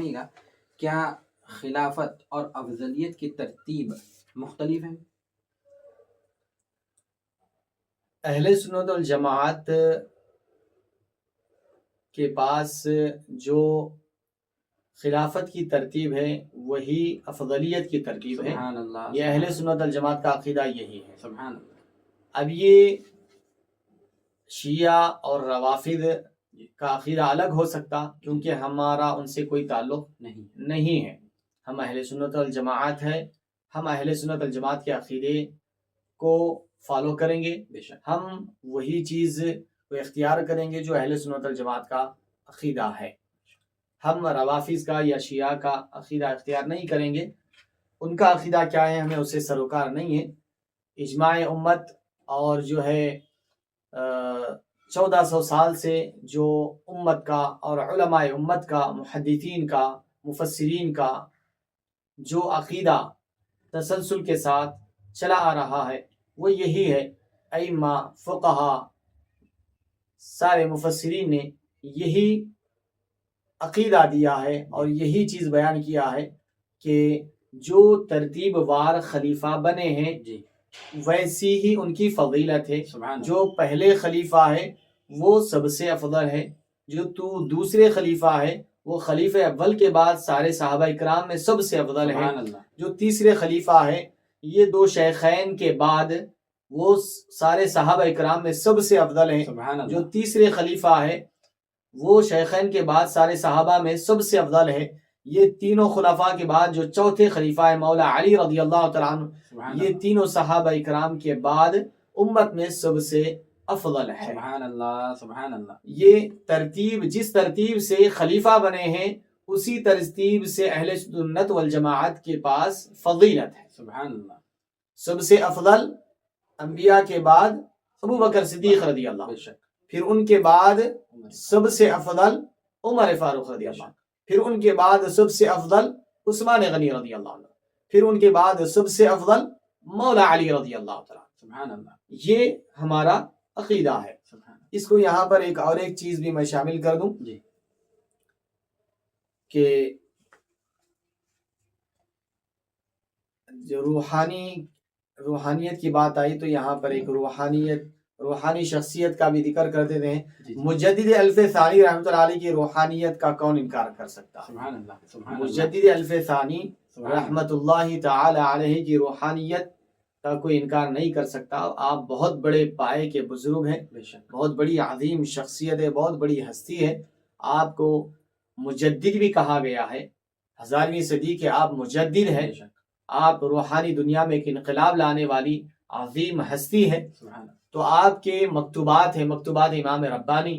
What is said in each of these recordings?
فرمائیے گا کیا خلافت اور افضلیت کی ترتیب مختلف ہیں؟ اہل سنت والجماعت کے پاس جو خلافت کی ترتیب ہے وہی افضلیت کی ترتیب ہے. سبحان اللہ. یہ اہل سنت والجماعت کا عقیدہ یہی ہے. سبحان اللہ. اب یہ شیعہ اور روافض کا عقیدہ الگ ہو سکتا کیونکہ ہمارا ان سے کوئی تعلق نہیں ہے. ہم اہل سنت والجماعت ہے. ہم اہل سنت والجماعت کے عقیدے کو فالو کریں گے. ہم وہی چیز کو اختیار کریں گے جو اہل سنت والجماعت کا عقیدہ ہے. ہم روافض کا یا شیعہ کا عقیدہ اختیار نہیں کریں گے. ان کا عقیدہ کیا ہے ہمیں اسے سروکار نہیں ہے. اجماع امت اور جو ہے 1400 سال سے جو امت کا اور علماء امت کا محدثین کا مفسرین کا جو عقیدہ تسلسل کے ساتھ چلا آ رہا ہے وہ یہی ہے. ائمہ فقہا سارے مفسرین نے یہی عقیدہ دیا ہے اور یہی چیز بیان کیا ہے کہ جو ترتیب وار خلیفہ بنے ہیں ویسی ہی ان کی فضیلت ہے. جو پہلے خلیفہ ہے وہ سب سے افضل ہے. جو دوسرے خلیفہ ہے وہ خلیفہ اول کے بعد سارے صحابہ اکرام میں سب سے افضل ہے. جو تیسرے خلیفہ ہے یہ دو شیخین کے بعد وہ سارے صحابہ اکرام میں سب سے افضل ہے. جو تیسرے خلیفہ ہے وہ شیخین کے بعد سارے صحابہ میں سب سے افضل ہے. یہ تینوں خلفاء کے بعد جو چوتھے خلیفہ ہے مولا علی رضی اللہ تعالیٰ عنہ یہ تینوں صحابہ اکرام کے بعد امت میں سب سے افضل ہے. سبحان اللہ سبحان اللہ. یہ ترتیب جس ترتیب سے خلیفہ بنے ہیں اسی ترتیب سے اہل سنت والجماعت کے پاس فضیلت ہے. سبحان اللہ. سب سے افضل انبیاء کے بعد ابو بکر صدیق رضی اللہ، پھر ان کے بعد سب سے افضل عمر فاروق رضی اللہ، پھر ان کے بعد سب سے افضل عثمان غنی رضی اللہ عنہ، پھر ان کے بعد سب سے افضل مولا علی رضی اللہ تعالیٰ. سبحان اللہ. یہ ہمارا عقیدہ ہے. اس کو یہاں پر ایک چیز بھی میں شامل کر دوں کہ جو روحانیت کی بات آئی تو یہاں پر ایک روحانی شخصیت کا بھی ذکر کرتے تھے. مجدد الف ثانی رحمۃ اللہ علیہ کی روحانیت کا کون انکار کر سکتا؟ سبحان اللہ. مجدد الف ثانی رحمۃ اللہ تعالی علیہ کی روحانیت کا کوئی انکار نہیں کر سکتا. آپ بہت بڑے پائے کے بزرگ ہیں، بہت بڑی عظیم شخصیت ہے، بہت بڑی ہستی ہے. آپ کو مجدد بھی کہا گیا ہے. 1000ویں صدی کے آپ مجدد ہیں. آپ روحانی دنیا میں ایک انقلاب لانے والی عظیم ہستی ہے. تو آپ کے مکتوبات ہیں، مکتوبات امام ربانی،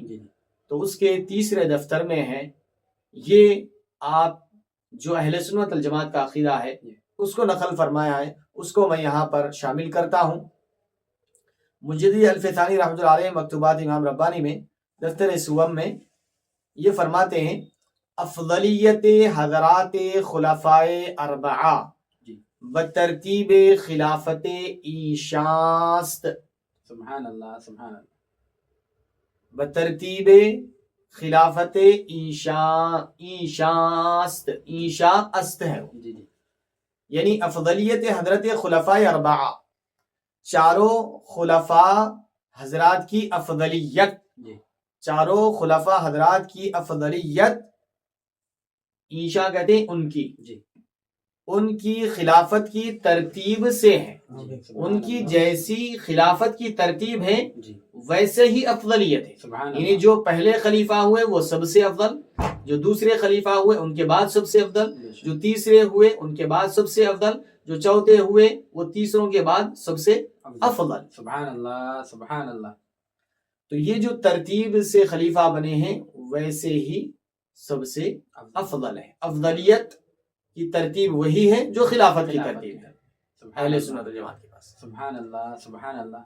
تو اس کے تیسرے دفتر میں ہیں. یہ آپ جو اہل سنت والجماعت کا عقیدہ ہے اس کو نقل فرمایا ہے، اس کو میں یہاں پر شامل کرتا ہوں. مجدد الف ثانی رحمۃ اللہ علیہ مکتوبات امام ربانی میں دفتر سوم میں یہ فرماتے ہیں افضلیت حضرات خلفاء اربعہ بترتیب خلافت ایشاست. سبحان اللہ سبحان اللہ. بترتیب خلافت ایشاست، ایشا است ہے یعنی افضلیت حضرت خلفاء اربعہ، چاروں خلفاء حضرات کی افضلیت، چاروں خلفاء حضرات کی افضلیت ایشا کہتے ہیں ان کی خلافت کی ترتیب سے ہے. ان کی جیسی خلافت کی ترتیب ہے ویسے ہی افضلیت ہے. یعنی جو پہلے خلیفہ ہوئے وہ سب سے افضل، جو دوسرے خلیفہ ہوئے ان کے بعد سب سے افضل، جو تیسرے ہوئے ان کے بعد سب سے افضل، جو چوتھے ہوئے وہ تیسروں کے بعد سب سے افضل. سبحان اللہ سبحان اللہ. تو یہ جو ترتیب سے خلیفہ بنے ہیں ویسے ہی سب سے افضل ہے. افضلیت کی ترتیب وہی ہے جو خلافت کی ترتیب ہے اہل سنت والجماعت کے پاس. سبحان اللہ سبحان اللہ.